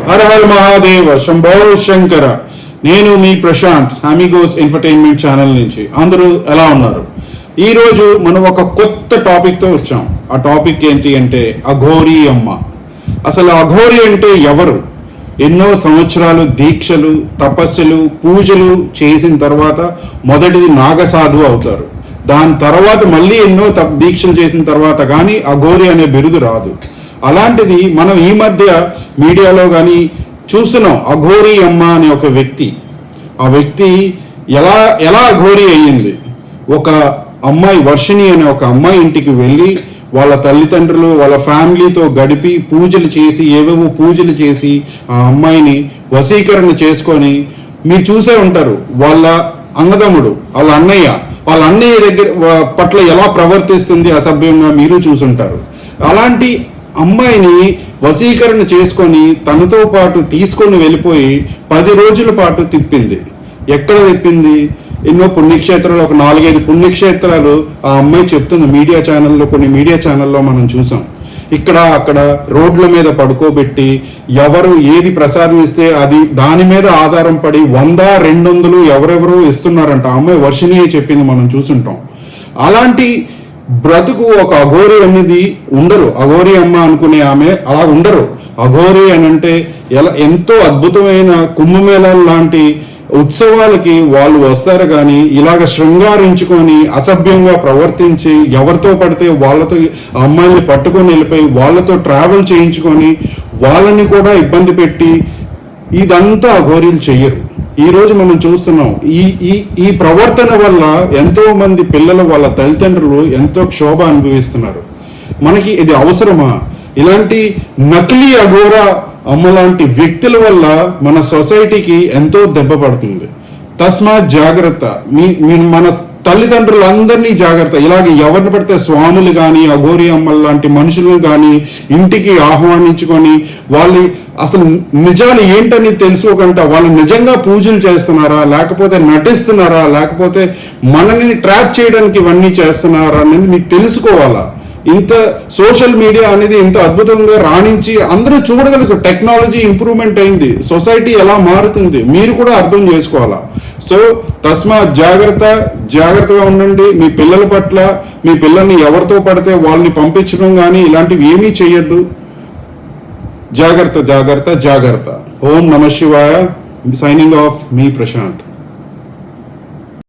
హర హర మహాదేవ శంభో శంకర. నేను మీ Prashanth, Amigos entertainment channel నుంచి. అందరూ ఎలా ఉన్నారు? ఈరోజు మనం ఒక కొత్త టాపిక్తో వచ్చాం. ఆ టాపిక్ ఏంటి అంటే అఘోరీ అమ్మ. అసలు అఘోరీ అంటే ఎవరు? ఎన్నో సంవత్సరాలు దీక్షలు, తపస్సులు, పూజలు చేసిన తర్వాత మొదటిది నాగసాధువు అవుతారు. దాని తర్వాత మళ్ళీ ఎన్నో దీక్షలు చేసిన తర్వాత కానీ అఘోరీ అనే బిరుదు రాదు. అలాంటిది మనం ఈ మధ్య మీడియాలో కానీ చూస్తున్నాం. అఘోరీ అమ్మ అనే ఒక వ్యక్తి, ఆ వ్యక్తి ఎలా అఘోరీ అయ్యింది. ఒక అమ్మాయి, వర్షిణి అనే ఒక అమ్మాయి ఇంటికి వెళ్ళి వాళ్ళ తల్లిదండ్రులు వాళ్ళ ఫ్యామిలీతో గడిపి పూజలు చేసి, ఏవేవో పూజలు చేసి ఆ అమ్మాయిని వశీకరణ చేసుకొని, మీరు చూసే ఉంటారు వాళ్ళ అన్నదమ్ముడు, వాళ్ళ అన్నయ్య దగ్గర పట్ల ఎలా ప్రవర్తిస్తుంది అసభ్యంగా, మీరు చూసుంటారు. అలాంటి అమ్మాయిని వశీకరణ చేసుకొని తనతో పాటు తీసుకొని వెళ్ళిపోయి 10 రోజుల పాటు తిప్పింది. ఎక్కడ తిప్పింది? ఎన్నో పుణ్యక్షేత్రాలు, ఒక 4-5 పుణ్యక్షేత్రాలు ఆ అమ్మాయి చెప్తుంది. కొన్ని మీడియా ఛానల్లో మనం చూసాం. ఇక్కడ అక్కడ రోడ్ల మీద పడుకోబెట్టి ఎవరు ఏది ప్రసాదం ఇస్తే అది దాని మీద ఆధారం పడి 100-200 ఎవరెవరో ఇస్తున్నారంట. ఆ అమ్మాయి వర్షిణియే చెప్పింది, మనం చూసుంటాం. అలాంటి బ్రతుకు ఒక అఘోరీ అనేది ఉండరు. అఘోరీ అమ్మ అనుకునే ఆమె అలా ఉండరు. అఘోరీ అని అంటే ఎంతో అద్భుతమైన కుంభమేళాలు లాంటి ఉత్సవాలకి వాళ్ళు వస్తారు, కానీ ఇలాగ శృంగారించుకొని అసభ్యంగా ప్రవర్తించి ఎవరితో పడితే వాళ్ళతో అమ్మాయిని పట్టుకొని వెళ్ళిపోయి వాళ్ళతో ట్రావెల్ చేయించుకొని వాళ్ళని కూడా ఇబ్బంది పెట్టి, ఇదంతా అఘోరీలు చెయ్యరు. ఈ రోజు మనం చూస్తున్నాం ఈ ప్రవర్తన వల్ల ఎంతో మంది పిల్లలు, వాళ్ళ తల్లిదండ్రులు ఎంతో క్షోభ అనుభవిస్తున్నారు. మనకి ఇది అవసరమా? ఇలాంటి నకిలీ అఘోరా అమ్మ లాంటి వ్యక్తుల వల్ల మన సొసైటీకి ఎంతో దెబ్బ పడుతుంది. తస్మాత్ జాగ్రత్త. మన తల్లిదండ్రులందరినీ జాగ్రత్త. ఇలాగ ఎవరిని పడితే స్వాములు కానీ అఘోరీ అమ్మల లాంటి మనుషులను కానీ ఇంటికి ఆహ్వానించుకొని వాళ్ళు అసలు నిజాలు ఏంటని తెలుసుకోకుండా వాళ్ళు నిజంగా పూజలు చేస్తున్నారా, లేకపోతే నటిస్తున్నారా, లేకపోతే మనల్ని ట్రాప్ చేయడానికి ఇవన్నీ చేస్తున్నారా అనేది మీకు తెలుసుకోవాలా. ఇంత సోషల్ మీడియా అనేది ఇంత అద్భుతంగా రాణించి అందరూ చూడగలుగుతారు. టెక్నాలజీ ఇంప్రూవ్మెంట్ అయింది, సొసైటీ ఎలా మారుతుంది మీరు కూడా అర్థం చేసుకోవాలా. సో తస్మాత్ జాగ్రత్తగా ఉండండి. మీ పిల్లల పట్ల, మీ పిల్లల్ని ఎవరితో పడితే వాళ్ళని పంపించడం కానీ ఇలాంటివి ఏమీ చేయొద్దు. జాగ్రత్త. ఓం నమ శివాయ. సైనింగ్ ఆఫ్, మీ ప్రశాంత్.